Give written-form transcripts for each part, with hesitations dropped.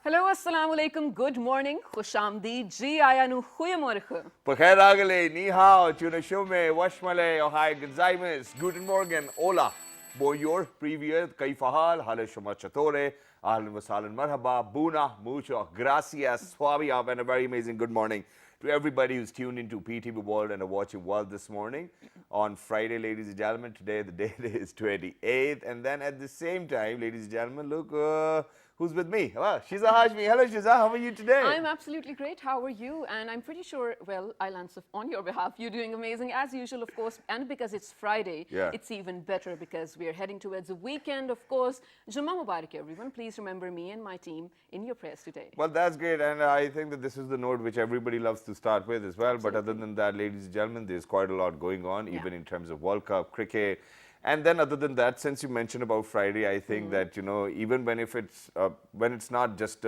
Hallo, assalamu alaikum, good morning, khushamdeed, ji aya nu goeiemorgen. Pakhair agale, ni hao, tuna shume, washmale, ohai genzaimes, guten morgen, hola, bonjour, privyet, kaifahal, hale shuma chatore, ahlan wa sahlan, marhaba, buna, mucho, gracias, swabi, and a very amazing good morning to everybody who's tuned into PTV World and are watching World this morning on Friday, ladies and gentlemen. Today the date is 28th, and then at the same time, ladies and gentlemen, look who's with me. Hello, Shiza Hashmi. Hello, Shiza. How are you today? I'm absolutely great. How are you? And I'm pretty sure, well, I'll answer on your behalf. You're doing amazing as usual, of course. And because it's Friday, it's even better because we're heading towards a weekend, of course. Jummah Mubarak, everyone. Please remember me and my team in your prayers today. Well, that's great. And I think that this is the note which everybody loves to start with as well. Absolutely. But other than that, ladies and gentlemen, there's quite a lot going on, even in terms of World Cup, cricket. And then other than that, since you mentioned about Friday, I think that, you know, even when it's not just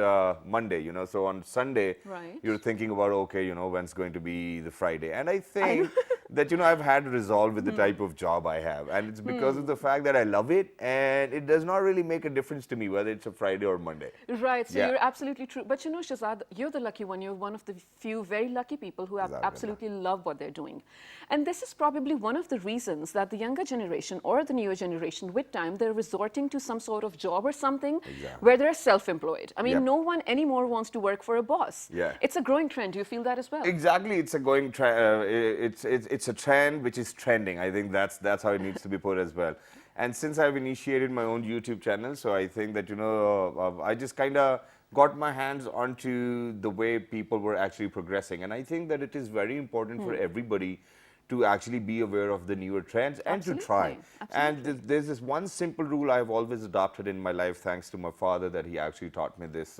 Monday, you know, so on Sunday, you're thinking about, okay, you know, when's going to be the Friday. And I think that, you know, I've had resolve with the type of job I have. And it's because of the fact that I love it. And it does not really make a difference to me whether it's a Friday or Monday. Right. So you're absolutely true. But, you know, Shahzad, you're the lucky one. You're one of the few very lucky people who have absolutely love what they're doing. And this is probably one of the reasons that the younger generation or the newer generation, with time, they're resorting to some sort of job or something where they're self-employed. I mean, no one anymore wants to work for a boss. It's a growing trend. Do you feel that as well? Exactly. It's a going trend. It's a trend which is trending. I think that's how it needs to be put as well. And since I've initiated my own YouTube channel, so I think that, you know, I just kind of got my hands onto the way people were actually progressing. And I think that it is very important for everybody to actually be aware of the newer trends and to try. And there's this one simple rule I've always adopted in my life, thanks to my father, that he actually taught me this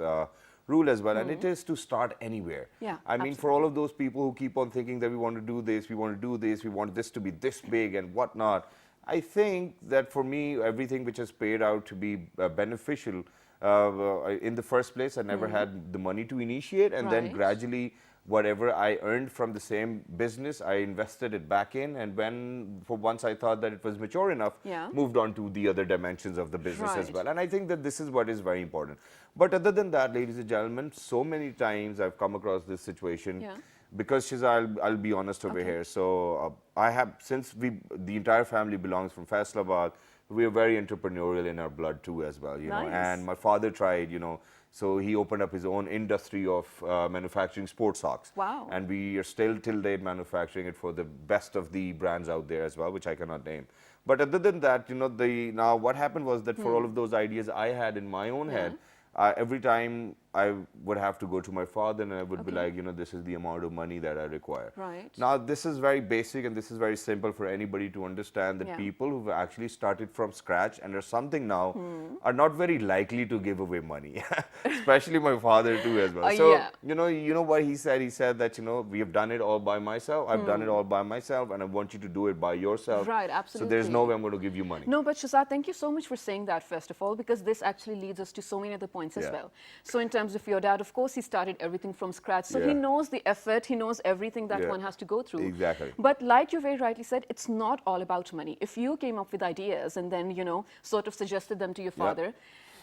rule as well, and it is to start anywhere. I mean, for all of those people who keep on thinking that we want to do this, we want to do this, we want this to be this big and whatnot, I think that for me, everything which has paid out to be beneficial in the first place, I never had the money to initiate, and then gradually whatever I earned from the same business, I invested it back in, and once I thought that it was mature enough, moved on to the other dimensions of the business as well. And I think that this is what is very important. But other than that, ladies and gentlemen, so many times I've come across this situation, because Shiza, I'll be honest over here. So I have, since the entire family belongs from Faisalabad, we are very entrepreneurial in our blood too as well, you know. And my father tried, you know, so he opened up his own industry of manufacturing sports socks. And we are still till date manufacturing it for the best of the brands out there as well, which I cannot name. But other than that, you know, now what happened was that for all of those ideas I had in my own head, every time I would have to go to my father and I would be like, you know, this is the amount of money that I require. Now, this is very basic and this is very simple for anybody to understand, that people who've actually started from scratch and are something now are not very likely to give away money, especially my father too as well. So, you know what he said? He said that, you know, we have done it all by myself. I've done it all by myself and I want you to do it by yourself. Absolutely. So there's no way I'm going to give you money. No, but Shahzad, thank you so much for saying that, first of all, because this actually leads us to so many other points as well. So in terms of your dad, of course, he started everything from scratch. So he knows the effort, he knows everything that one has to go through. But like you very rightly said, it's not all about money. If you came up with ideas and then, you know, sort of suggested them to your father,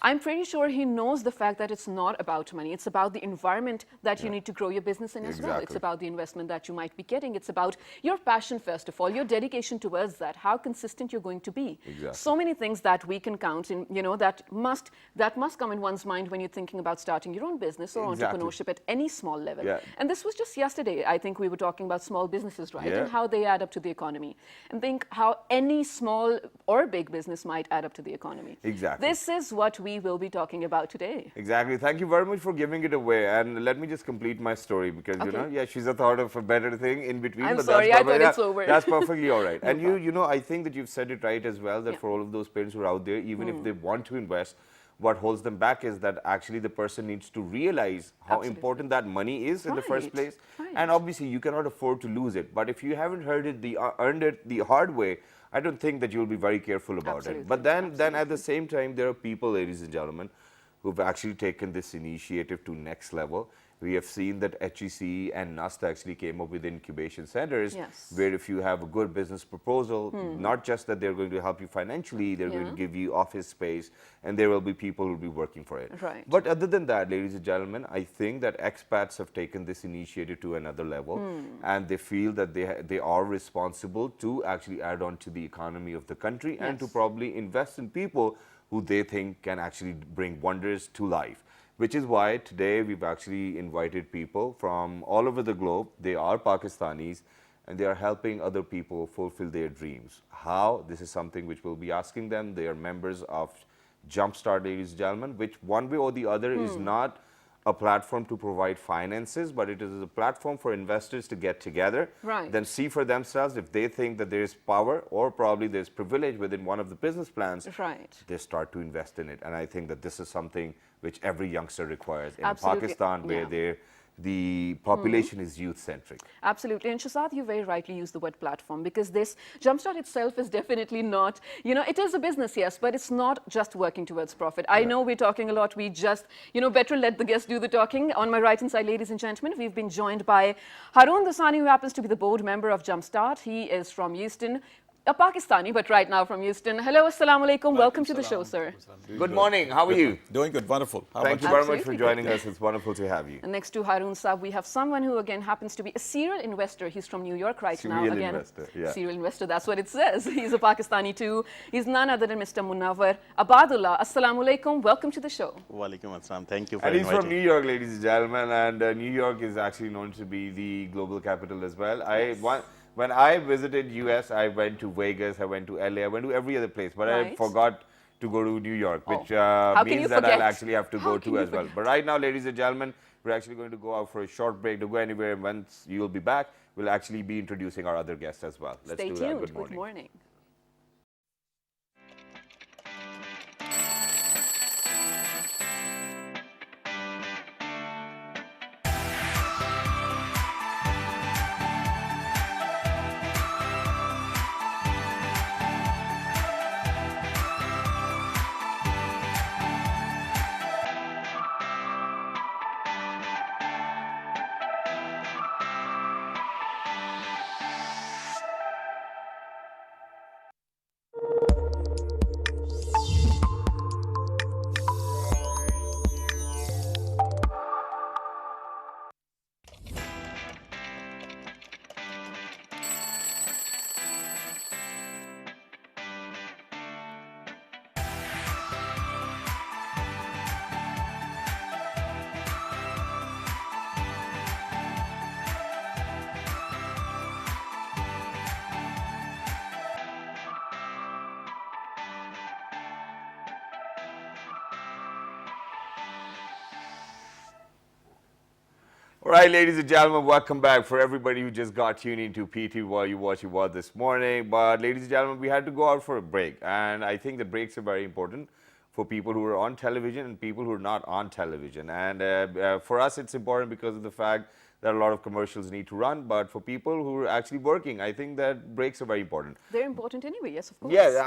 I'm pretty sure he knows the fact that it's not about money. It's about the environment that you need to grow your business in as well. It's about the investment that you might be getting. It's about your passion, first of all, your dedication towards that, how consistent you're going to be. So many things that we can count in, you know, that must come in one's mind when you're thinking about starting your own business or entrepreneurship at any small level. And this was just yesterday, I think we were talking about small businesses, right? And how they add up to the economy. And think how any small or big business might add up to the economy. This is what we will be talking about today. Thank you very much for giving it away. And let me just complete my story because, you know, she's a thought of a better thing in between. I'm sorry, I thought it's over. That's perfectly all right. And you know, I think that you've said it right as well, that for all of those parents who are out there, even if they want to invest, what holds them back is that actually the person needs to realize how important that money is in the first place. And obviously you cannot afford to lose it. But if you haven't earned it the hard way, I don't think that you'll be very careful about it. But then at the same time, there are people, ladies and gentlemen, who've actually taken this initiative to next level. we have seen that HEC and NUST actually came up with incubation centers where if you have a good business proposal, not just that they're going to help you financially, they're going to give you office space, and there will be people who will be working for it. Right. But other than that, ladies and gentlemen, I think that expats have taken this initiative to another level, and they feel that they are responsible to actually add on to the economy of the country and to probably invest in people who they think can actually bring wonders to life. Which is why today we've actually invited people from all over the globe. They are Pakistanis and they are helping other people fulfill their dreams. How? This is something which we'll be asking them. They are members of Jumpstart, ladies and gentlemen, which one way or the other is not a platform to provide finances, but it is a platform for investors to get together, then see for themselves if they think that there is power or probably there's privilege within one of the business plans, they start to invest in it. And I think that this is something which every youngster requires in Pakistan, where the population is youth-centric. Absolutely. And Shahzad, you very rightly used the word platform, because this Jumpstart itself is definitely not, it is a business, yes, but it's not just working towards profit. I know we're talking a lot. We just, better let the guests do the talking. On my right hand side, ladies and gentlemen, we've been joined by Haroon Dasani, who happens to be the board member of Jumpstart. He is from Houston. A Pakistani, but right now from Houston. Hello, assalamu alaikum. Welcome to the show, sir. Good morning. How are you? Doing good. Wonderful. Thank you very much for joining us. It's wonderful to have you. And next to Haroon Saab, we have someone who again happens to be a serial investor. He's from New York right now. Serial investor, Serial investor, that's what it says. He's a Pakistani too. He's none other than Mr. Munawar Abadullah. Assalamu alaikum. Welcome to the show. Walaikum assalam. Thank you for inviting. And he's from New York, ladies and gentlemen, and New York is actually known to be the global capital as well. When I visited US, I went to Vegas, I went to LA, I went to every other place, but I forgot to go to New York, which means that I'll actually have to go to as well. But right now, ladies and gentlemen, we're actually going to go out for a short break. To go anywhere, once you'll be back, we'll actually be introducing our other guests as well. Let's do that. Good morning. Good morning. All right, ladies and gentlemen, welcome back. For everybody who just got tuned into PT while you watch what this morning. But ladies and gentlemen, we had to go out for a break. And I think the breaks are very important for people who are on television and people who are not on television. And for us, it's important because of the fact that a lot of commercials need to run. But for people who are actually working, I think that breaks are very important. They're important anyway, yes, of course. Yeah,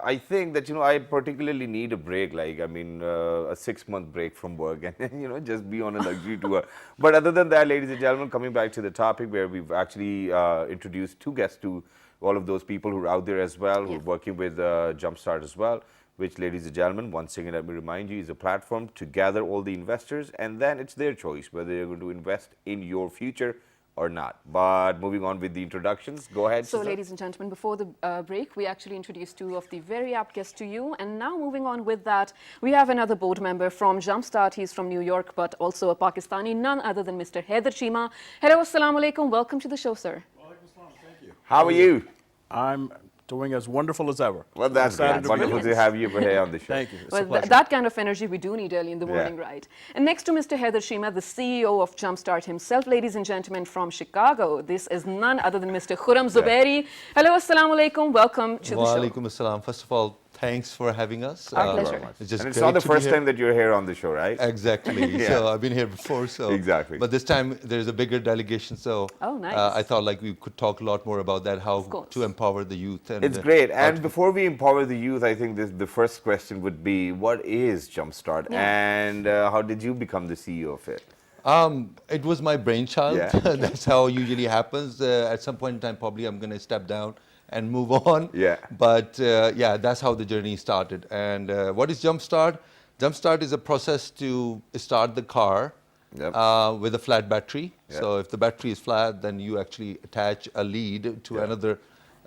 I think that, I particularly need a break, like, a 6-month break from work and, just be on a luxury tour. But other than that, ladies and gentlemen, coming back to the topic where we've actually introduced two guests to all of those people who are out there as well, who are working with Jumpstart as well, which, ladies and gentlemen, once again, let me remind you, is a platform to gather all the investors, and then it's their choice whether they're going to invest in your future or not. But moving on with the introductions, go ahead. So, ladies and gentlemen, before the break, we actually introduced two of the very apt guests to you. And now moving on with that, we have another board member from Jumpstart. He's from New York, but also a Pakistani, none other than Mr. Haider Cheema. Hello, assalamu alaikum. Welcome to the show, sir. Thank you. How are you? I'm doing as wonderful as ever. Well, that's great. Wonderful to have you here on the show. Thank you. Well, that kind of energy we do need early in the morning, right? And next to Mr. Haider Cheema, the CEO of Jumpstart himself, ladies and gentlemen, from Chicago. This is none other than Mr. Khurram Zubairi. Hello, assalamu alaikum. Welcome to the show. Wa alaikum assalam. First of all, thanks for having us. Our pleasure. It's not the first time that you're here on the show, right? Exactly. So I've been here before. So exactly. But this time there's a bigger delegation. So nice. I thought we could talk a lot more about that, how to empower the youth. And it's great. And before we empower the youth, I think the first question would be, what is Jumpstart and how did you become the CEO of it? It was my brainchild. Yeah. That's how it usually happens. At some point in time, probably I'm going to step down and move on. Yeah. But yeah, that's how the journey started. And what is Jumpstart? Jumpstart is a process to start the car with a flat battery. Yep. So if the battery is flat, then you actually attach a lead to another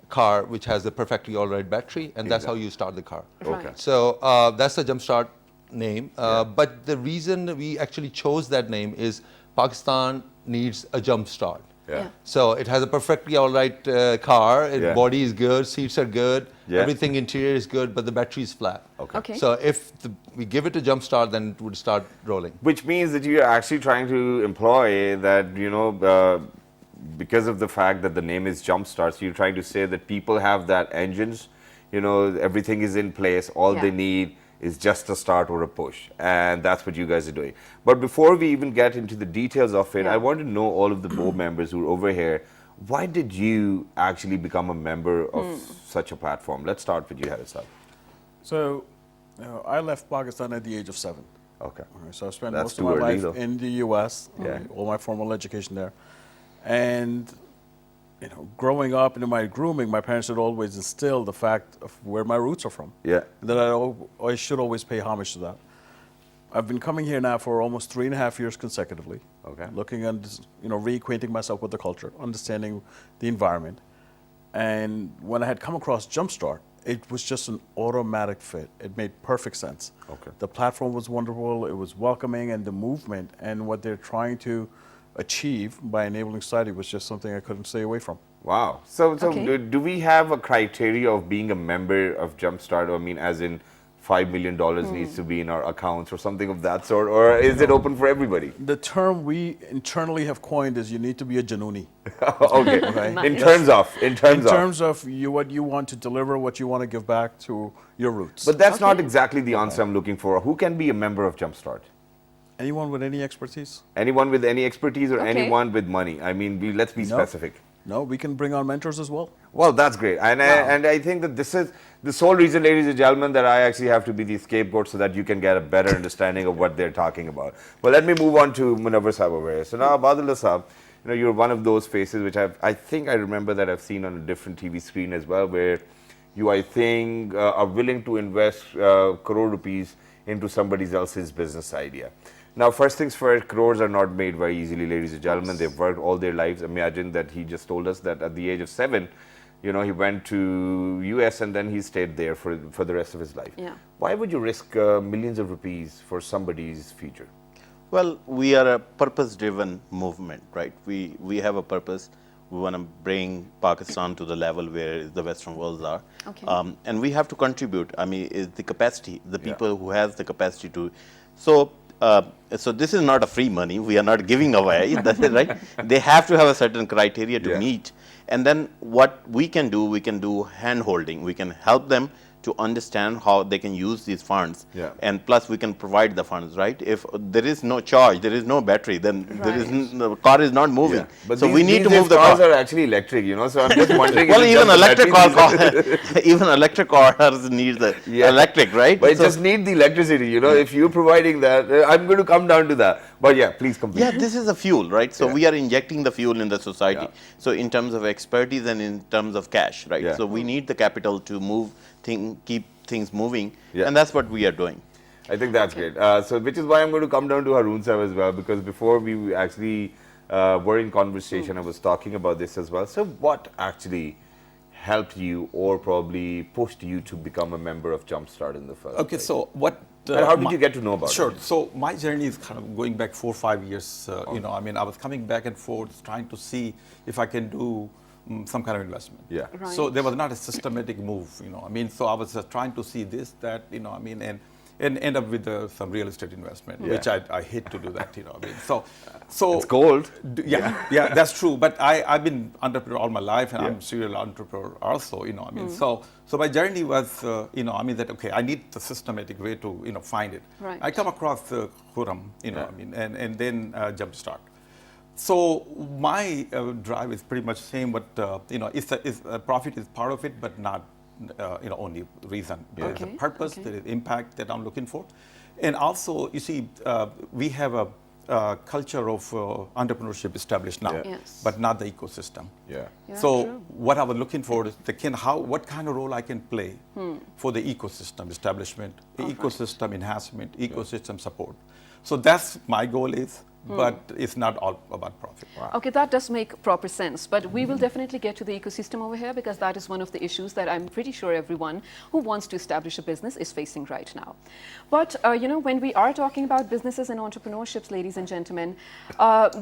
car which has a perfectly all right battery, and that's how you start the car. Okay. So that's the Jumpstart name. But the reason we actually chose that name is Pakistan needs a jump start. Yeah. So it has a perfectly all right car. Yeah. Body is good, seats are good, Yeah. everything interior is good, but the battery is flat. Okay. So if we give it a jump start, then it would start rolling. Which means that you're actually trying to employ that, because of the fact that the name is Jumpstart, so you're trying to say that people have that engines, everything is in place, all they need is just a start or a push, and that's what you guys are doing. But before we even get into the details of it, I want to know all of the board members who are over here, why did you actually become a member of such a platform? Let's start with you, Harrison. So, I left Pakistan at the age of 7. Okay. All right, so I spent That's most of too my early, life though. in the U.S., Yeah. all my formal education there. And growing up into my grooming, my parents had always instilled the fact of where my roots are from. Yeah. That I should always pay homage to that. I've been coming here now for almost 3.5 years consecutively. Okay. Looking and reacquainting myself with the culture, understanding the environment. And when I had come across Jumpstart, it was just an automatic fit. It made perfect sense. Okay. The platform was wonderful. It was welcoming, and the movement and what they're trying to achieve by enabling society was just something I couldn't stay away from. Wow. So Okay. do we have a criteria of being a member of Jumpstart? I mean, as in $5 million needs to be in our accounts or something of that sort, or is it open for everybody? The term we internally have coined is you need to be a Januni. Okay. Okay. In terms of. In terms of what you want to deliver, what you want to give back to your roots. But that's not exactly the answer I'm looking for. Who can be a member of Jumpstart? Anyone with any expertise? Anyone with any expertise or Okay. anyone with money? I mean, let's be specific. No, we can bring on mentors as well. Well, that's great. And, I think that this is the sole reason, ladies and gentlemen, that I actually have to be the scapegoat so that you can get a better understanding of what they're talking about. Well, let me move on to Munawar Sahab over here. So now, Abadullah Sahab, you're one of those faces which I think I remember that I've seen on a different TV screen as well, where you, I think, are willing to invest crore rupees into somebody else's business idea. Now, first things first, crores are not made very easily, ladies and gentlemen. They've worked all their lives. Imagine that he just told us that at the age of 7, he went to US and then he stayed there for the rest of his life. Yeah. Why would you risk millions of rupees for somebody's future? Well, we are a purpose-driven movement, right? We have a purpose. We want to bring Pakistan to the level where the Western worlds are. Okay. And we have to contribute. I mean, is the capacity, the people who has the capacity to. So this is not a free money. We are not giving away, right? They have to have a certain criteria to meet. And then what we can do hand-holding. We can help them to understand how they can use these funds. Yeah. And plus we can provide the funds, right? If there is no charge, there is no battery, then the car is not moving. But so we need to these move the cars car. are actually electric, so I'm just wondering. Well, if it's even just the electric battery even electric cars need the electric, right? But it So- just need the electricity, If you're providing that, I'm going to come down to that. But yeah, please complete. Yeah, this is a fuel, right? So we are injecting the fuel in the society. So in terms of expertise and in terms of cash, right? Yeah. So we need the capital to move, keep things moving, Yeah. and that's what we are doing. I think that's great. So, which is why I'm going to come down to Haroon Sahib as well, because before we actually were in conversation, I was talking about this as well. So, what actually helped you or probably pushed you to become a member of Jumpstart in the first Okay, place? so what... And how did you get to know about Sure. it? So my journey is kind of going back 4 or 5 years. I mean, I was coming back and forth trying to see if I can do some kind of investment. Yeah. Right. So there was not a systematic move, I mean, so I was just trying to see this, that, I mean, and end up with some real estate investment, Yeah. which I hate to do that, I mean, so It's gold. Yeah, that's true. But I've been entrepreneur all my life, and I'm a serial entrepreneur also. I mean, so my journey was, I mean that okay, I need the systematic way to find it. Right. I come across Khurram, I mean, and then Jumpstart. So my drive is pretty much same, but it's profit is part of it, but not only reason. There's a Okay, purpose, okay. there is impact that I'm looking for, and also you see we have a culture of entrepreneurship established now, Yes. but not the ecosystem. Yeah. So true. what I was looking for is what kind of role I can play for the ecosystem establishment, the ecosystem enhancement, ecosystem support. So that's my goal is, but it's not all about profit. Wow. Okay, that does make proper sense. But we will definitely get to the ecosystem over here because that is one of the issues that I'm pretty sure everyone who wants to establish a business is facing right now. But, when we are talking about businesses and entrepreneurships, ladies and gentlemen,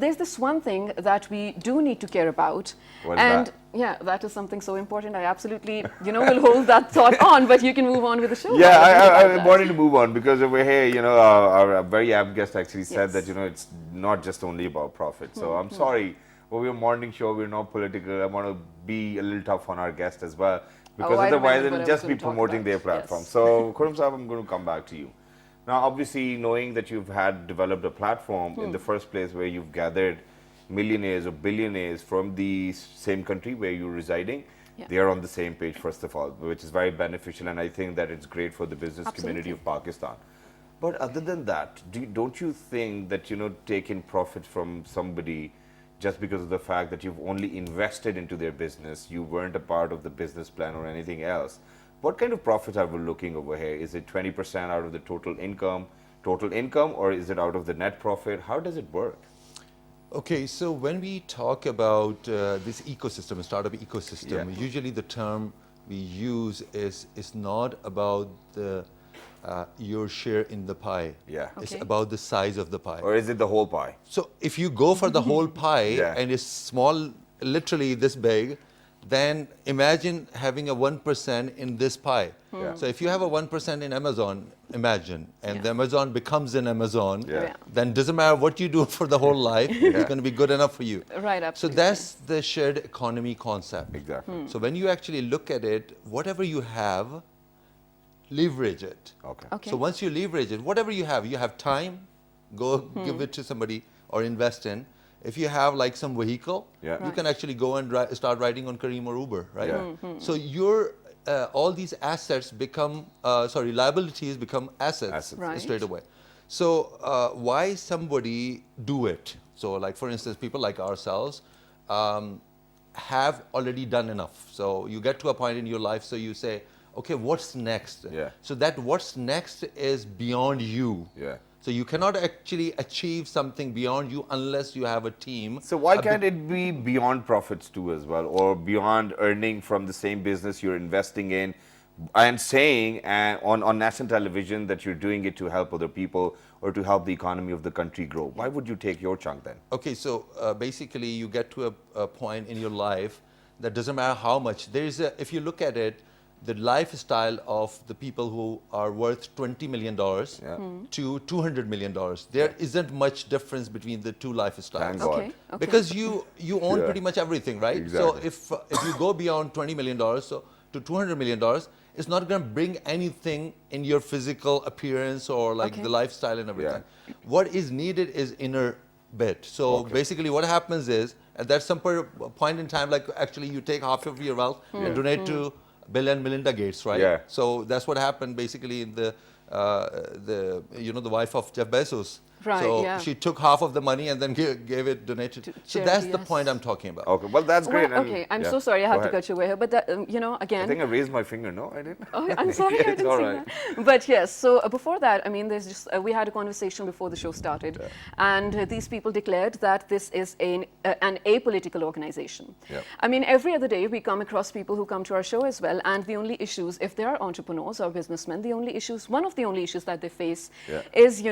there's this one thing that we do need to care about. What is and that? yeah, that is something so important. I absolutely, will hold that thought on, but you can move on with the show. Yeah, What do you think about I that? wanted to move on because over here, our very apt guest actually said Yes. that, it's not just only about profit. So I'm sorry, we're a morning show, we're not political. I want to be a little tough on our guest as well because I otherwise remember what I it'll was just be going to talk promoting about. their platform. Yes. So Khurram Sahab, I'm going to come back to you. Now, obviously, knowing that you've developed a platform in the first place where you've gathered millionaires or billionaires from the same country where you're residing, Yeah. they are on the same page, first of all, which is very beneficial, and I think that it's great for the business community of Pakistan. But other than that, don't you think that, taking profit from somebody just because of the fact that you've only invested into their business, you weren't a part of the business plan or anything else, what kind of profits are we looking over here? Is it 20% out of the total income, or is it out of the net profit? How does it work? Okay, so when we talk about this ecosystem, startup ecosystem, Yeah. usually the term we use is not about your share in the pie. Yeah. It's Okay. about the size of the pie. Or is it the whole pie? So if you go for the whole pie Yeah. and it's small, literally this big, then imagine having a 1% in this pie. Yeah. So if you have a 1% in Amazon, imagine, and Yeah. the Amazon becomes an Amazon, Yeah. then doesn't matter what you do for the whole life, it's going to be good enough for you. Right, So absolutely. that's the shared economy concept. Exactly. So when you actually look at it, whatever you have, leverage it. Okay. Okay. So once you leverage it, whatever you have time, go give it to somebody or invest in. If you have like some vehicle, Yeah. you can actually go and start riding on Careem or Uber, right? Yeah. So your all these assets become, liabilities become assets, Assets. Right. straight away. So why somebody do it? So like for instance, people like ourselves have already done enough. So you get to a point in your life, so you say, okay, what's next? Yeah. So that what's next is beyond you. Yeah. So you cannot actually achieve something beyond you unless you have a team. So why can't it be beyond profits too as well, or beyond earning from the same business you're investing in, and saying on national television that you're doing it to help other people or to help the economy of the country grow? Why would you take your chunk then? Okay, so basically you get to a point in your life that doesn't matter how much. There is if you look at it, the lifestyle of the people who are worth $20 million to $200 million, there isn't much difference between the two lifestyles. Thank God. Okay. Okay. Because you own Yeah. pretty much everything, right? Exactly. So if you go beyond $20 million to $200 million, it's not going to bring anything in your physical appearance or like Okay. the lifestyle and everything. What is needed is inner bit. So basically what happens is at that some point in time, like actually you take half of your wealth and donate to Bill and Melinda Gates, right? Yeah. So that's what happened basically in the wife of Jeff Bezos. Right, So yeah. she took half of the money and then gave it, donated. To So charity, that's the yes. point I'm talking about. Okay, well that's great. Well, and- okay, I'm yeah. so sorry I Go had to ahead. cut you away here, but that, I again. think I raised my finger. No, I didn't. Oh, I'm sorry, I It's didn't all see right. that. But yes, so before that, I mean, there's just we had a conversation before the show started, and these people declared that this is an apolitical organization. Yeah. I mean, every other day we come across people who come to our show as well, and the only issues, if they are entrepreneurs or businessmen, one of the only issues that they face is,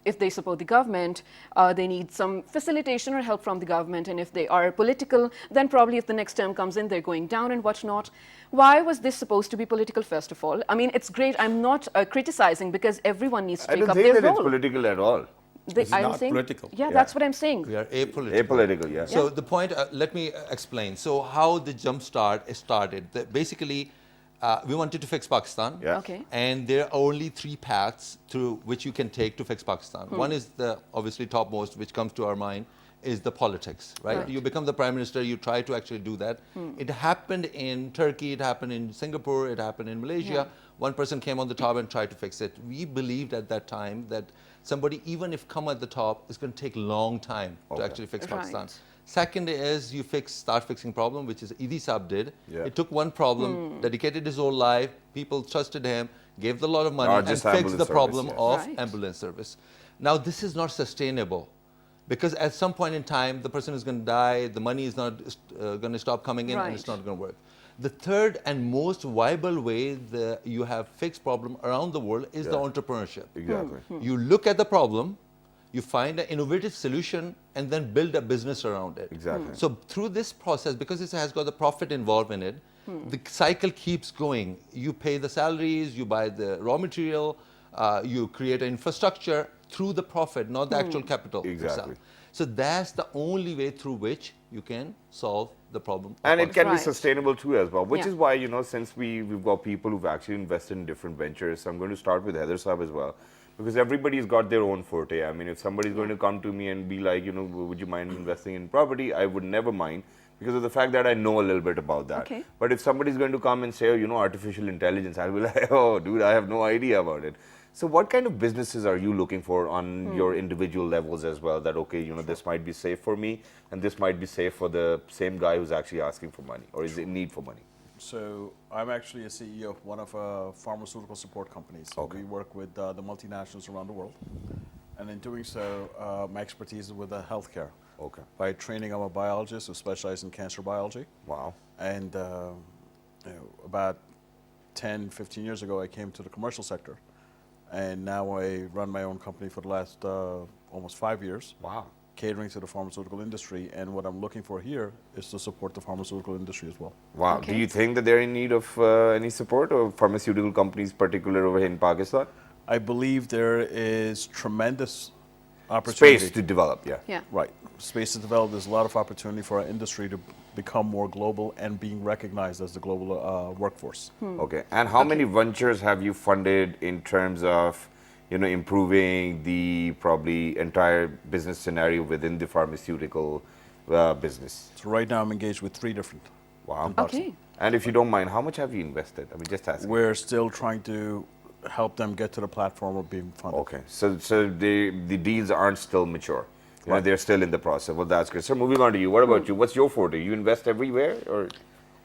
if they support the government, they need some facilitation or help from the government, and if they are political, then probably if the next term comes in, they're going down and whatnot. Why was this supposed to be political, first of all? I mean, it's great. I'm not criticizing because everyone needs to I take don't up think their that it's role. political at all. It's I'm not saying, political. Yeah, Yeah. that's what I'm saying. We are apolitical. Apolitical, yeah. So the point, let me explain. So how the Jumpstart started. Basically, we wanted to fix Pakistan. Yeah. Okay. And there are only three paths through which you can take to fix Pakistan. One is the obviously topmost, which comes to our mind, is the politics, right? You become the prime minister, you try to actually do that. It happened in Turkey, it happened in Singapore, it happened in Malaysia. One person came on the top and tried to fix it. We believed at that time that somebody, even if come at the top, it's going to take a long time to actually fix Pakistan. Second is you start fixing problem, which is Idi Saab did. It took one problem, dedicated his whole life, people trusted him, gave a lot of money and fixed the problem of ambulance service. Now this is not sustainable because at some point in time the person is going to die, the money is not going to stop coming in and it's not going to work. The third and most viable way that you have fixed problem around the world is the entrepreneurship. Exactly. You look at the problem, you find an innovative solution and then build a business around it. Exactly. So through this process, because it has got the profit involved in it, the cycle keeps going. You pay the salaries, you buy the raw material, you create an infrastructure through the profit, not the actual capital itself. So that's the only way through which you can solve the problem. And it can be sustainable too as well, which is why, you know, since we've got people who've actually invested in different ventures, so I'm going to start with Heather Saab as well. Because everybody's got their own forte. I mean, if somebody's going to come to me and be like, you know, would you mind investing in property? I would never mind because of the fact that I know a little bit about that. But if somebody's going to come and say, oh, you know, artificial intelligence, I'll be like, oh, dude, I have no idea about it. So what kind of businesses are you looking for on your individual levels as well? That, okay, you know, this might be safe for me and this might be safe for the same guy who's actually asking for money or is in need for money? So I'm actually a CEO of one of pharmaceutical support companies. So we work with the multinationals around the world. And in doing so, my expertise is with healthcare. By training, I'm a biologist who specializes in cancer biology. Wow. And you know, about 10, 15 years ago, I came to the commercial sector. And now I run my own company for the last almost 5 years. Wow. Catering to the pharmaceutical industry, and what I'm looking for here is to support the pharmaceutical industry as well. Wow. Do you think that they're in need of any support, or pharmaceutical companies particular over here in Pakistan? I believe there is tremendous opportunity. Space to develop, Right. Space to develop. There's a lot of opportunity for our industry to become more global and being recognized as the global workforce. Okay. And how many ventures have you funded in terms of, you know, improving the probably entire business scenario within the pharmaceutical business? So right now I'm engaged with 3 different. Wow. Okay. And if you don't mind, how much have you invested? I mean, just asking. We're still trying to help them get to the platform of being funded. Okay. So the deals aren't still mature. You know, they're still in the process. Well, that's good. So moving on to you. What about you? What's your forte? You invest everywhere or?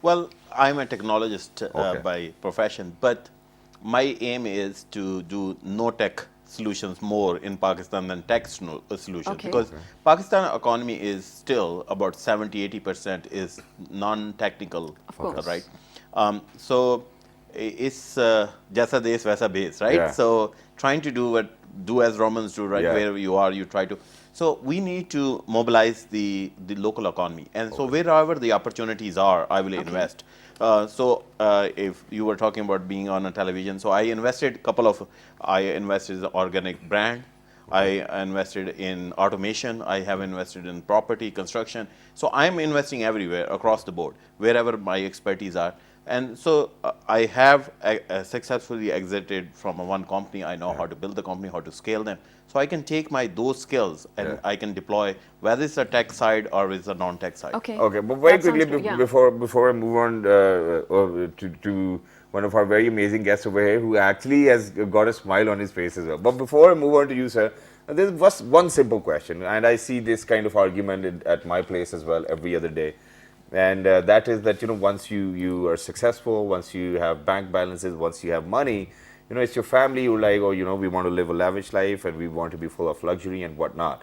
Well, I'm a technologist by profession, but my aim is to do no-tech solutions more in Pakistan than tech solutions because Pakistan economy is still about 70-80% is non-technical, right? So it's jaisa desh vaisa base, right? So trying to do as Romans do, right? Wherever you are, you try to. So we need to mobilize the local economy, and so wherever the opportunities are, I will invest. So if you were talking about being on a television, so I invested I invested in organic brand, I invested in automation, I have invested in property, construction. So I'm investing everywhere across the board, wherever my expertise are. And so I have successfully exited from one company. I know how to build the company, how to scale them. So I can take those skills and I can deploy, whether it's a tech side or it's a non-tech side. Okay, but very quickly before I move on to one of our very amazing guests over here who actually has got a smile on his face as well. But before I move on to you, sir, there's one simple question, and I see this kind of argument at my place as well every other day. And that is that, you know, once you are successful, once you have bank balances, once you have money, you know, it's your family who like, oh, you know, we want to live a lavish life and we want to be full of luxury and whatnot.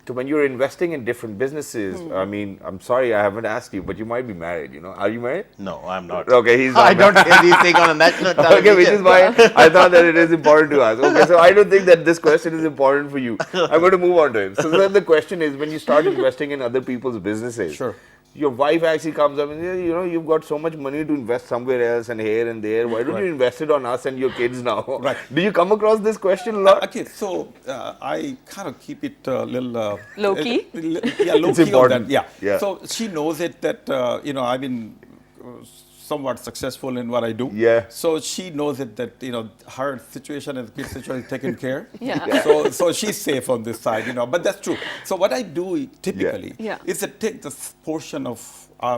So when you're investing in different businesses, I mean, I'm sorry, I haven't asked you, but you might be married, you know. Are you married? No, I'm not. Okay, he's not I don't say these things on a national television. Okay, which is why I thought that it is important to ask. Okay, so I don't think that this question is important for you. I'm going to move on to him. So then the question is, when you start investing in other people's businesses, your wife actually comes up and says, you know, you've got so much money to invest somewhere else and here and there. Why don't you invest it on us and your kids now? Right. Do you come across this question a lot? Okay, so I kind of keep it a little... low-key? Yeah, low-key. It's important. Yeah. So she knows it that, you know, I've been somewhat successful in what I do. Yeah. So she knows it that her situation and the kids' situation is taken care. Yeah. So she's safe on this side, But that's true. So what I do typically is to take this portion of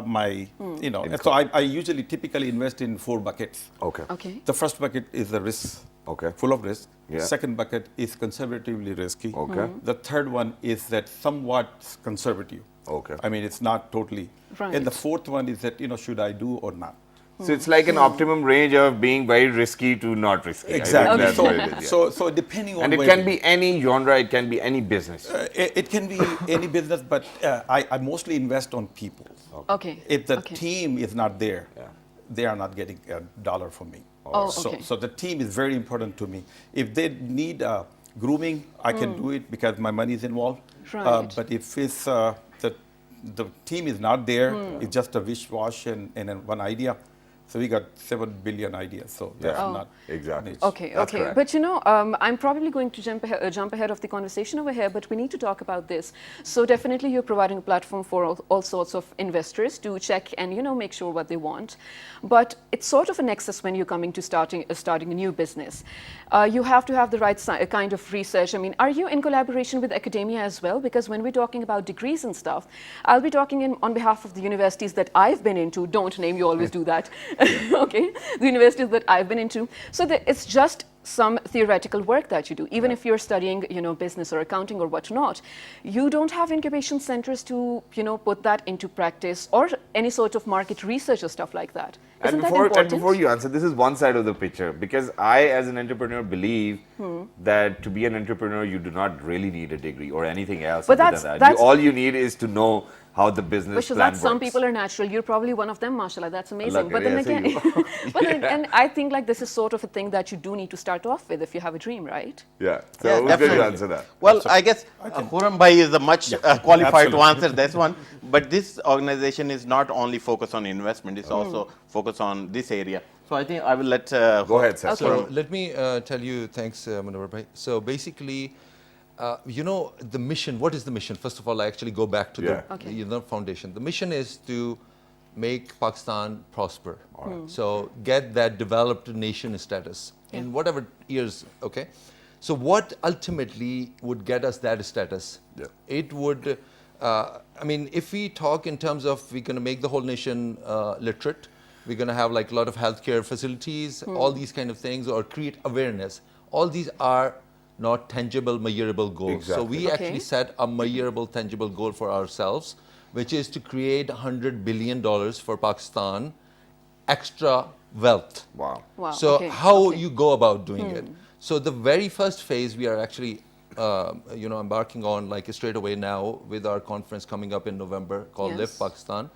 my, and so I usually typically invest in 4 buckets. Okay. Okay. The first bucket is the risk. Okay. Full of risk. Yeah. Second bucket is conservatively risky. Okay. The third one is that somewhat conservative. Okay. I mean, it's not totally. Right. And the fourth one is that, should I do or not? So it's like an optimum range of being very risky to not risky. Exactly. I think that's what it is, So depending on and it where can be any genre, it can be any business. it can be any business, but I mostly invest on people. Okay. If the Okay. team is not there, they are not getting a dollar from me. Oh, okay. So the team is very important to me. If they need grooming, I can do it because my money is involved. Right. But if it's the team is not there, it's just a wish-wash and one idea. So we got 7 billion ideas. So that's not Exactly. niche. Okay, That's okay. correct. But I'm probably going to jump ahead of the conversation over here, but we need to talk about this. So definitely you're providing a platform for all sorts of investors to check and, make sure what they want. But it's sort of a nexus when you're coming to starting a new business. You have to have the right kind of research. I mean, are you in collaboration with academia as well? Because when we're talking about degrees and stuff, I'll be talking on behalf of the universities that I've been into. Don't name, you always do that. Okay, the universities that I've been into. So it's just some theoretical work that you do. Even if you're studying, business or accounting or whatnot, you don't have incubation centers to, put that into practice or any sort of market research or stuff like that. Isn't that important? And before you answer, this is one side of the picture, because I, as an entrepreneur, believe that to be an entrepreneur, you do not really need a degree or anything else. But other than that. All you need is to know how the business plan works. Some people are natural. You're probably one of them, mashallah. That's amazing. Lucky, But then yeah, again, and I think like this is sort of a thing that you do need to start off with if you have a dream, right? Yeah. So Yeah, who's going definitely. to answer that? Well, I guess Khurram Bhai is the much qualified to answer this one. But this organization is not only focused on investment, it's also focused on this area. So I think I will let Go ahead, sir. Okay. So let me tell you, thanks, Munawar Bhai. So basically, the mission, what is the mission? First of all, I actually go back to the foundation. The mission is to make Pakistan prosper. So get that developed nation status in whatever years, okay? So what ultimately would get us that status? It would, if we talk in terms of we're going to make the whole nation literate, we're going to have like a lot of healthcare facilities, all these kind of things, or create awareness. All these are not tangible, measurable goals. Exactly. So we actually set a measurable, tangible goal for ourselves, which is to create $100 billion for Pakistan extra wealth. Wow. Wow. So okay. how you go about doing it? So the very first phase we are actually, embarking on like straight away now with our conference coming up in November called Live Pakistan,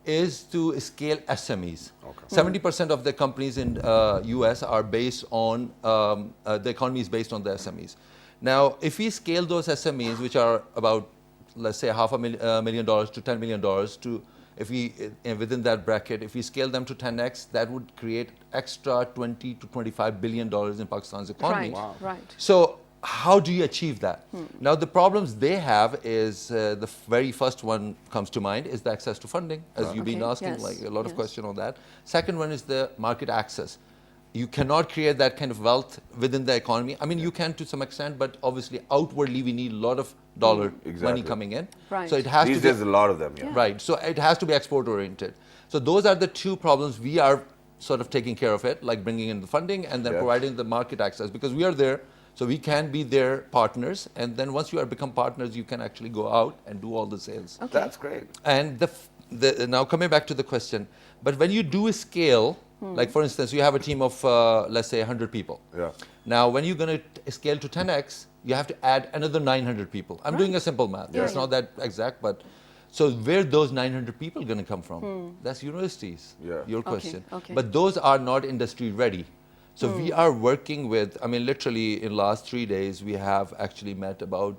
is to scale SMEs. 70% of the companies in US are based on, the economy is based on the SMEs. Now, if we scale those SMEs, which are about, let's say, $500,000 to $10 million, if we, within that bracket, if we scale them to 10x, that would create extra $20 to $25 billion in Pakistan's economy. Right, right. So how do you achieve that? Now, the problems they have is the very first one comes to mind is the access to funding, as you've been asking, like a lot of questions on that. Second one is the market access. You cannot create that kind of wealth within the economy. I mean, you can to some extent, but obviously outwardly we need a lot of money coming in. Right. So it has These to be, days, a lot of them, Right. So it has to be export oriented. So those are the two problems we are sort of taking care of it, like bringing in the funding and then providing the market access, because we are there. So we can be their partners, and then once you become partners, you can actually go out and do all the sales. Okay. That's great. And now coming back to the question, but when you do a scale, like for instance, you have a team of let's say 100 people. Now, when you're going to scale to 10x, you have to add another 900 people. I'm doing a simple math. It's not that exact, but so where those 900 people going to come from? That's universities. Your question. Okay. But those are not industry ready. So we are working with, literally in last 3 days, we have actually met about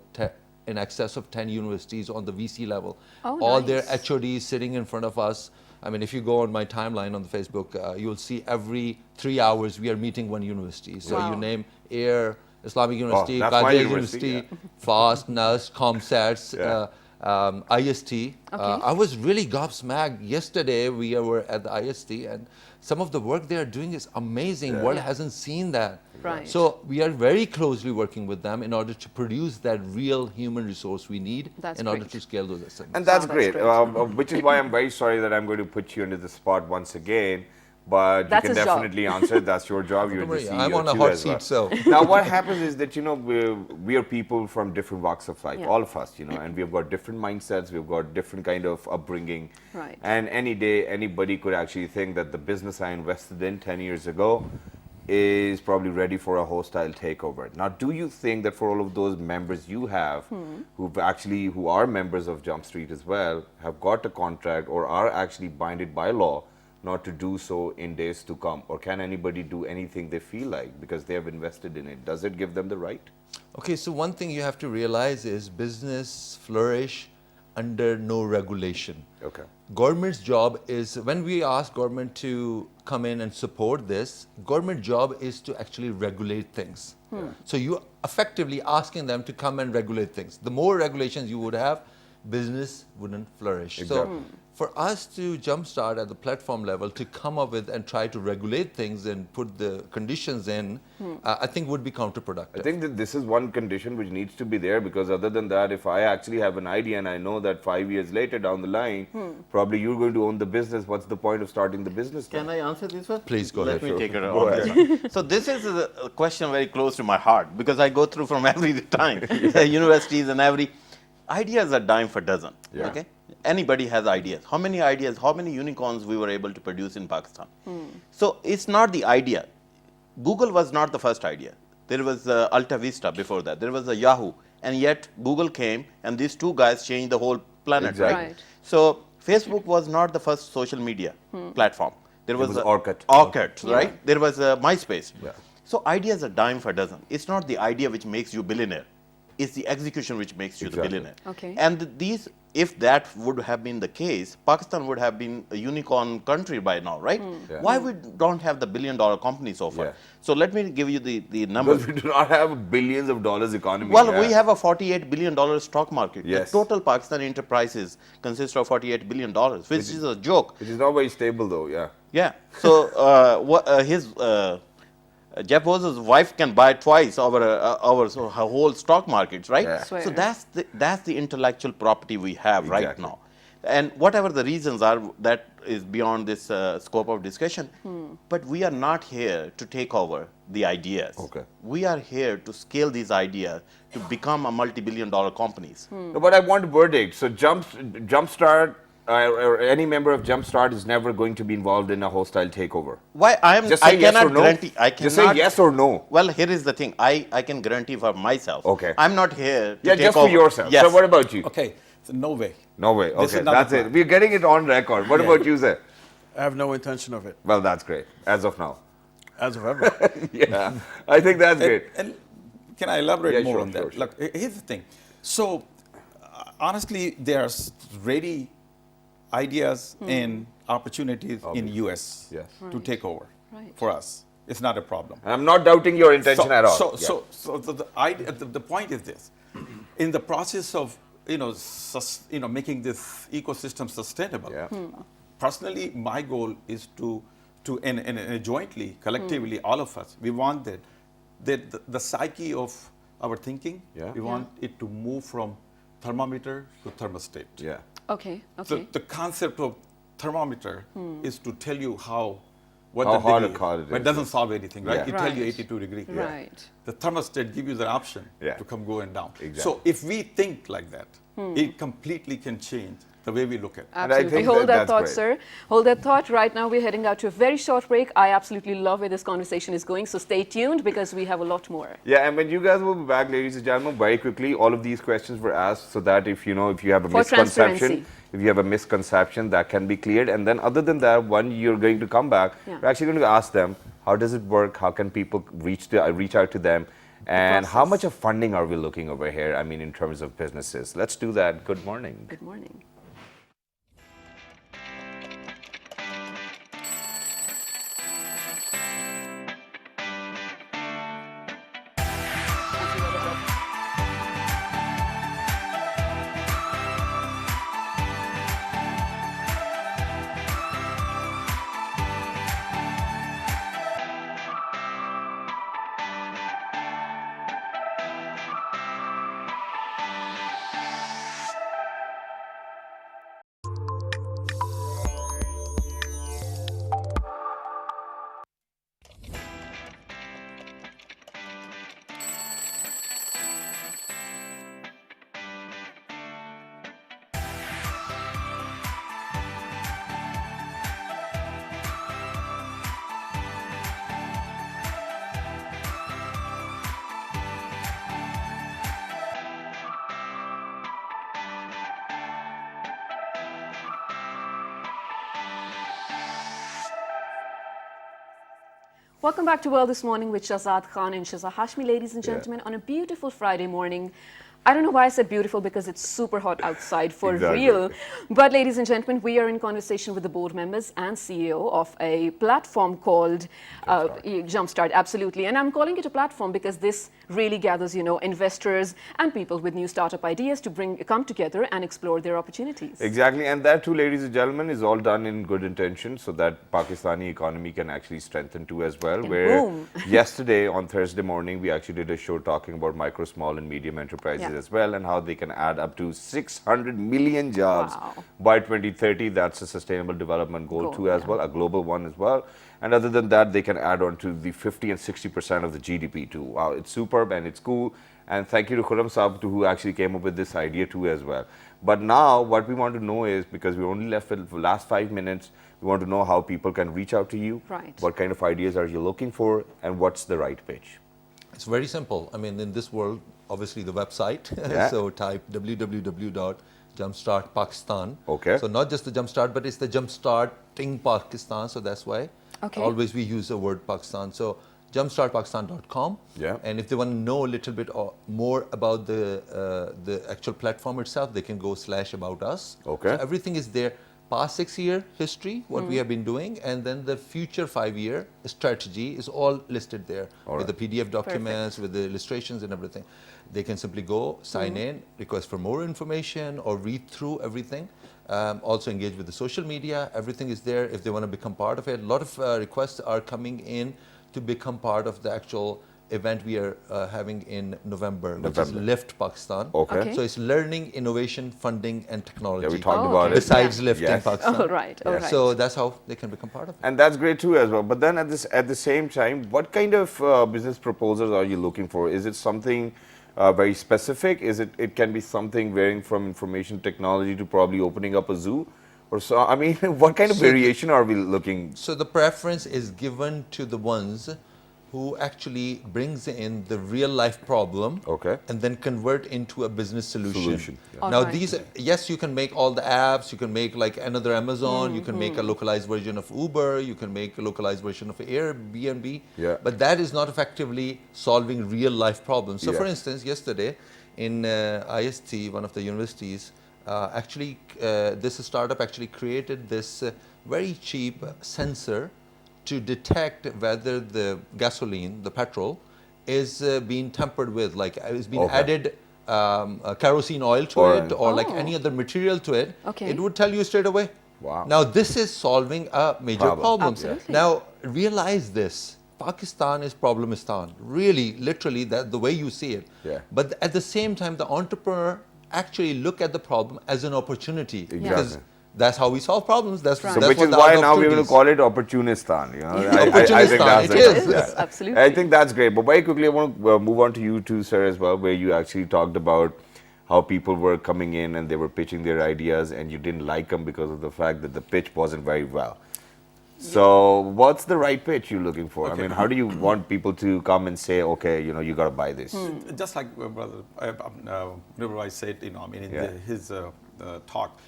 in excess of 10 universities on the VC level. All their HODs sitting in front of us. I mean, if you go on my timeline on the Facebook, you'll see every 3 hours we are meeting one university. So you name AIR, Islamic University, Qadir University, FAST, NUS, ComSats, IST. I was really gobsmacked. Yesterday we were at the IST, and some of the work they are doing is amazing. World hasn't seen that. Right. So we are very closely working with them in order to produce that real human resource we need in order to scale those assets. And that's great, which is why I'm very sorry that I'm going to put you into the spot once again. But you can definitely answer it. That's your job. You're the CEO. I'm on a hot seat, so. Now, what happens is that, we are people from different walks of life, all of us, and we've got different mindsets. We've got different kind of upbringing. Right. And any day, anybody could actually think that the business I invested in 10 years ago is probably ready for a hostile takeover. Now, do you think that for all of those members you have, who are members of Jump Street as well, have got a contract or are actually binded by law not to do so in days to come? Or can anybody do anything they feel like because they have invested in it? Does it give them the right? Okay, so one thing you have to realize is business flourish under no regulation. Okay. Government's job is, when we ask government to come in and support this, government job is to actually regulate things. So you effectively asking them to come and regulate things. The more regulations you would have, business wouldn't flourish. Exactly. So for us to jumpstart at the platform level to come up with and try to regulate things and put the conditions in, I think would be counterproductive. I think that this is one condition which needs to be there, because other than that, if I actually have an idea and I know that 5 years later down the line, probably you're going to own the business, what's the point of starting the business then? Can I answer this one? Please go ahead. Let me take it Go on ahead. this one. So this is a question very close to my heart, because I go through from every time, universities and every, ideas are dime for dozen, okay? Anybody has ideas. How many ideas, how many unicorns we were able to produce in Pakistan? So it's not the idea. Google was not the first idea. There was Alta Vista before that. There was a Yahoo. And yet Google came and these two guys changed the whole planet, Exactly. Right. So Facebook was not the first social media platform. There was Orkut. Orkut, right? There was MySpace. Yeah. So ideas are dime for dozen. It's not the idea which makes you billionaire. It's the execution which makes you the billionaire. Okay. And these, if that would have been the case, Pakistan would have been a unicorn country by now, right? Yeah. Why we don't have the billion-dollar company so far? Yeah. So let me give you the numbers. Because we do not have a billions of dollars economy. Well, we have a $48 billion stock market. Yes. The total Pakistan enterprises consist of $48 billion, which is a joke. Which is not very stable though, yeah. Yeah. So Jeff Bezos' wife can buy twice our whole stock markets, right? Yeah. Swear. So that's the intellectual property we have right Exactly. now. And whatever the reasons are, that is beyond this scope of discussion. But we are not here to take over the ideas. Okay. We are here to scale these ideas to become a multi-billion-dollar companies. No, but I want a verdict. So Jumpstart, or any member of Jumpstart is never going to be involved in a hostile takeover. Why Just I say yes cannot or no. guarantee. I Just cannot, say yes or no. Well, here is the thing. I can guarantee for myself. Okay. I'm not here to Yeah, take just over. for yourself. Yes. So what about you? Okay, so no way. No way. This Okay, is not that's the it. plan. We're getting it on record. What about you, sir? I have no intention of it, Well, that's great. As of now. as of ever. Yeah, I think that's great. And can I elaborate Yeah, more sure, on that? sure, sure. Look, here's the thing. So, honestly, there's ready ideas and opportunities in US Yes. to take over Right. for us. It's not a problem. And I'm not doubting your intention at all. So the idea, the point is this: in the process of making this ecosystem sustainable. Yeah. Personally, my goal is to and jointly, collectively, all of us, we want that the psyche of our thinking, we want it to move from thermometer to thermostat. Yeah. Okay. So Okay. the concept of thermometer is to tell you what How the hot degree or cold it but it is, doesn't yes. solve anything, right? Yeah. It tells you Right. 82 degrees. Right. The thermostat gives you the option Yeah. to come go and down. Exactly. So if we think like that, it completely can change the way we look at it. And I Absolutely. think Hold that that's thought, great. sir. Hold that thought. Right now, we're heading out to a very short break. I absolutely love where this conversation is going, so stay tuned because we have a lot more. Yeah, and when you guys will be back, ladies and gentlemen, very quickly, all of these questions were asked so that if you have a For misconception, transparency. if you have a misconception, that can be cleared. And then other than that, when you're going to come back, Yeah. we're actually going to ask them, how does it work? How can people reach out to them? And how much of funding are we looking over here? I mean, in terms of businesses. Let's do that. Good morning. Good morning. Welcome back to World This Morning with Shahzad Khan and Shazza Hashmi, ladies and gentlemen, on a beautiful Friday morning. I don't know why I said beautiful, because it's super hot outside for real. But ladies and gentlemen, we are in conversation with the board members and CEO of a platform called Jumpstart. Absolutely. And I'm calling it a platform because this really gathers, investors and people with new startup ideas to come together and explore their opportunities. Exactly. And that too, ladies and gentlemen, is all done in good intention so that Pakistani economy can actually strengthen too as well. And where boom. Yesterday on Thursday morning, we actually did a show talking about micro, small and medium enterprises as well, and how they can add up to 600 million jobs by 2030. That's a sustainable development goal too as well, a global one as well. And other than that, they can add on to the 50 and 60% of the GDP too. Wow, it's superb and it's cool. And thank you to Khurram Saab who actually came up with this idea too as well. But now what we want to know is, because we're only left with the last 5 minutes, we want to know how people can reach out to you. Right. What kind of ideas are you looking for, and what's the right pitch? It's very simple. I mean, in this world, obviously the website. So type www.jumpstartpakistan. Okay. So not just the Jumpstart, but it's the Jumpstarting Pakistan. So that's why always we use the word Pakistan. So jumpstartpakistan.com. And if they want to know a little bit more about the actual platform itself, they can go /about us. So everything is there. Past 6-year history, what we have been doing, and then the future 5-year strategy is all listed there with the PDF documents, with the illustrations and everything. They can simply go, sign in, request for more information, or read through everything. Also engage with the social media. Everything is there if they want to become part of it. A lot of requests are coming in to become part of the actual event we are having in November, which is Lift Pakistan. So it's learning, innovation, funding and technology. Yeah, we talked about it. Besides lifting Pakistan. Oh, right. Oh, right. So that's how they can become part of it. And that's great too as well. But then at the same time, what kind of business proposals are you looking for? Is it something very specific? It can be something varying from information technology to probably opening up a zoo? Or so, I mean, what kind of variation are we looking? So the preference is given to the ones who actually brings in the real life problem and then convert into a business solution. Now these, yes, you can make all the apps, you can make like another Amazon, you can make a localized version of Uber, you can make a localized version of Airbnb, but that is not effectively solving real life problems. So for instance, yesterday in IST, one of the universities, this startup actually created this very cheap sensor to detect whether the gasoline, the petrol, is being tampered with, like it's been added kerosene oil to it, or like any other material to it. It would tell you straight away. Wow. Now this is solving a major problem. Absolutely. Now realize this. Pakistan is Problamistan. Really, literally, that the way you see it. But at the same time, the entrepreneur actually look at the problem as an opportunity. Because that's how we solve problems. That's which is why now we're going to call it Opportunistan. You know? I think that's it is. Absolutely. I think that's great. But very quickly, I want to move on to you too, sir, as well, where you actually talked about how people were coming in and they were pitching their ideas, and you didn't like them because of the fact that the pitch wasn't very well. So what's the right pitch you're looking for? I mean, how do you want people to come and say, okay, you got to buy this? Just like Brother I said, I mean, in his talk,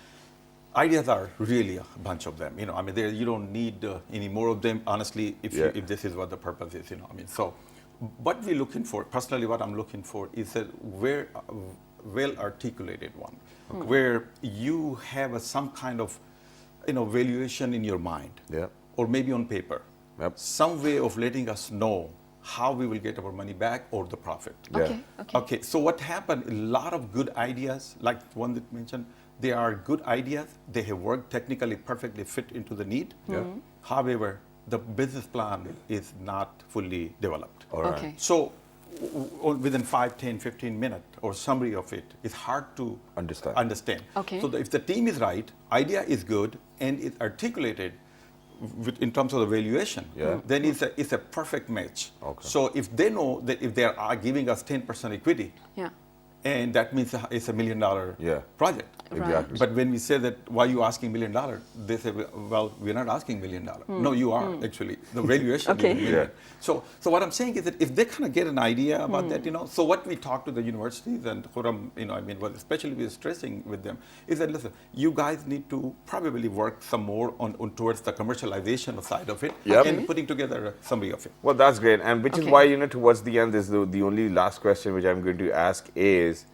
ideas are really a bunch of them. I mean, you don't need any more of them, honestly, if this is what the purpose is. I mean, so what we're looking for, personally, what I'm looking for is a well-articulated one, where you have some kind of, valuation in your mind, or maybe on paper, some way of letting us know how we will get our money back or the profit. Okay. So what happened? A lot of good ideas, like one that mentioned. They are good ideas. They have worked technically perfectly fit into the need. However, the business plan is not fully developed. So within 5, 10, 15 minutes or summary of it, it's hard to understand. So if the team is right, idea is good, and it's articulated in terms of the valuation, then it's a perfect match. So if they know that if they are giving us 10% equity, and that means it's $1 million project. Exactly. But when we say that, why are you asking $1 million? They say, well, we're not asking $1 million. No, you are actually. The valuation Okay. is $1 million. So what I'm saying is that if they kind of get an idea about that, so what we talk to the universities and Khurram, what especially we're stressing with them is that, listen, you guys need to probably work some more on towards the commercialization side of it and putting together a summary of it. Well, that's great. And which is why, towards the end, this is the only last question which I'm going to ask is,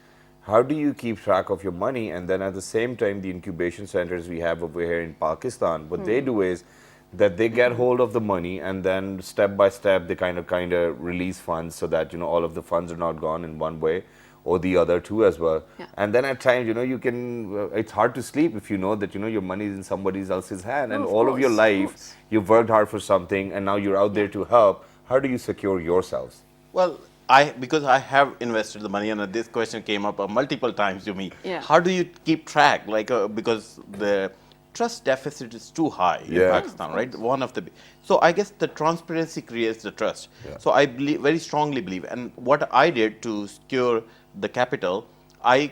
how do you keep track of your money? And then at the same time, the incubation centers we have over here in Pakistan, what they do is that they get hold of the money and then step by step, they kind of release funds so that, all of the funds are not gone in one way or the other too as well. Yeah. And then at times, you can, it's hard to sleep if you know that, your money is in somebody else's hand. And all of your life, you've worked hard for something and now you're out there to help. How do you secure yourselves? Well, because I have invested the money, and this question came up multiple times to me. Yeah. How do you keep track? Because the trust deficit is too high in Pakistan, right? One of the so I guess the transparency creates the trust. Yeah. So I very strongly believe, and what I did to secure the capital, I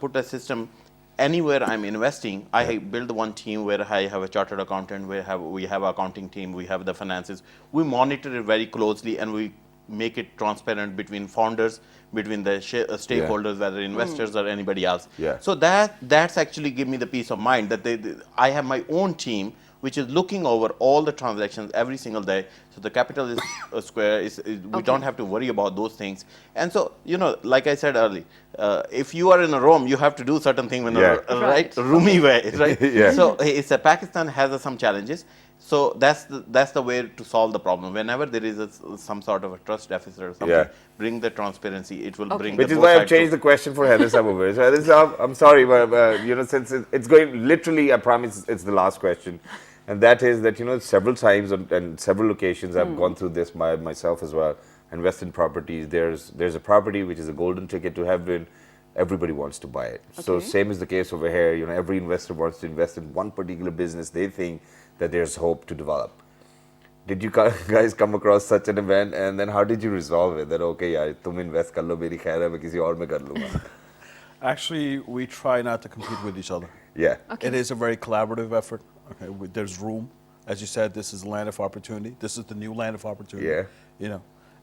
put a system. Anywhere I'm investing, I build one team where I have a chartered accountant, we have an accounting team, we have the finances. We monitor it very closely, and we make it transparent between founders, between the stakeholders, whether investors or anybody else. Yeah. So that's actually give me the peace of mind that I have my own team which is looking over all the transactions every single day. So the capital is square. We don't have to worry about those things. And so, like I said earlier, if you are in a room, you have to do certain things in a roomy way, right? So Pakistan has some challenges. So that's the way to solve the problem. Whenever there is some sort of a trust deficit or something, bring the transparency. It will bring. Which is why I've changed the question for Heather Sabovir. So I'm sorry, but since it's going literally, I promise it's the last question, and that is that several times and several occasions I've gone through this myself as well. Invest in properties. There's a property which is a golden ticket to heaven. Everybody wants to buy it. So same is the case over here. Every investor wants to invest in one particular business. They think that there's hope to develop. Did you guys come across such an event, and then how did you resolve it? That okay, yaar, tum invest kar lo, meri khair hai, main kisi aur mein kar lunga. Actually, we try not to compete with each other. Yeah. Okay. It is a very collaborative effort. Okay, there's room. As you said, this is the land of opportunity. This is the new land of opportunity. Yeah.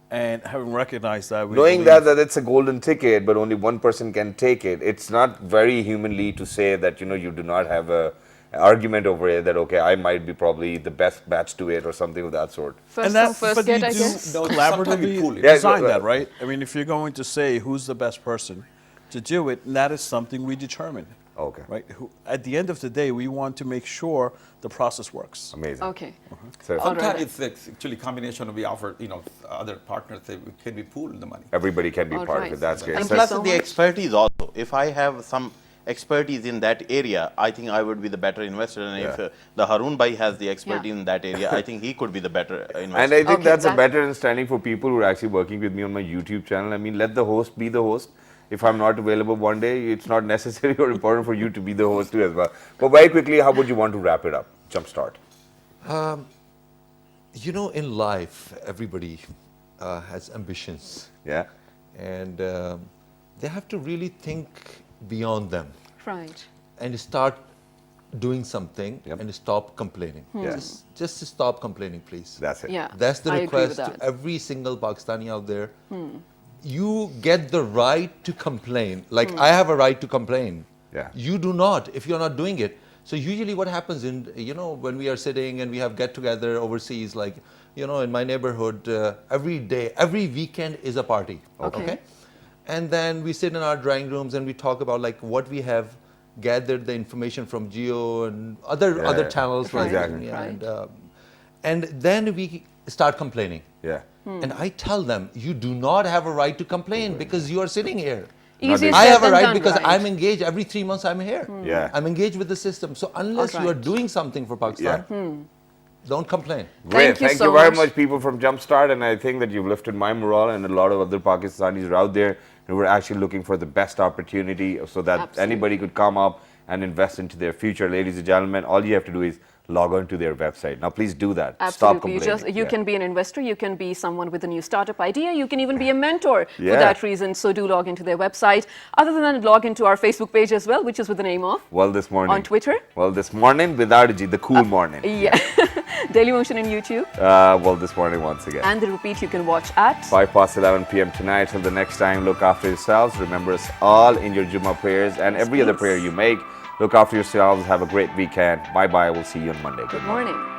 And having recognized that, knowing that it's a golden ticket, but only one person can take it, it's not very humanly to say that you do not have a argument over it, that okay, I might be probably the best batch to it or something of that sort. First come, first get, I guess. Collaboratively design that, right? I mean, if you're going to say who's the best person to do it, that is something we determine. Okay. Right? At the end of the day, we want to make sure the process works. Amazing. Okay. So Sometimes it's actually a combination of we offer, other partners say, can we pool the money? everybody can be part of it. That's great. And Thank you plus so the much. expertise also. If I have some expertise in that area, I think I would be the better investor. And if the Harun Bhai has the expertise in that area, I think he could be the better investor. And I think Okay, that's a that- better understanding for people who are actually working with me on my YouTube channel. I mean, let the host be the host. If I'm not available one day, it's not necessary or important for you to be the host too as well. But very quickly, how would you want to wrap it up? Jumpstart. In life, everybody has ambitions. Yeah. And they have to really think beyond them Right. and start doing something Yep. and stop complaining. Yes. Just stop complaining, please. That's it. Yeah. That's the I agree with request to that. every single Pakistani out there. You get the right to complain. Like I have a right to complain. Yeah. You do not if you're not doing it. So usually what happens in, when we are sitting and we have get together overseas, like, in my neighborhood, every day, every weekend is a party. Okay. And then we sit in our drawing rooms and we talk about like what we have gathered the information from Geo and other channels. Right. Exactly. Yeah, and then we start complaining. Yeah. And I tell them, you do not have a right to complain because you are sitting here. Easier Not I said have a than right done, because right? I'm engaged every 3 months. I'm here. Yeah. I'm engaged with the system. So unless you are Alright. doing something for Pakistan, don't complain. Great. Thank you so very much. much, people from Jumpstart. And I think that you've lifted my morale, and a lot of other Pakistanis are out there who are actually looking for the best opportunity so that Absolutely. anybody could come up and invest into their future. Ladies and gentlemen, all you have to do is log on to their website. Now, please do that. Stop Absolutely. complaining. You can be an investor, you can be someone with a new startup idea, you can even be a mentor for that reason. So do log into their website. Other than that, log into our Facebook page as well, which is with the name of Well This Morning. On Twitter. Well This Morning without a G, the cool morning. Yeah. Daily Motion on YouTube. Well This Morning once again. And the repeat you can watch at 11 p.m. tonight. Till the next time, look after yourselves. Remember us all in your Jummah prayers and every other prayer you make. Look after yourselves. Have a great weekend. Bye-bye. We'll see you on Monday. Good morning.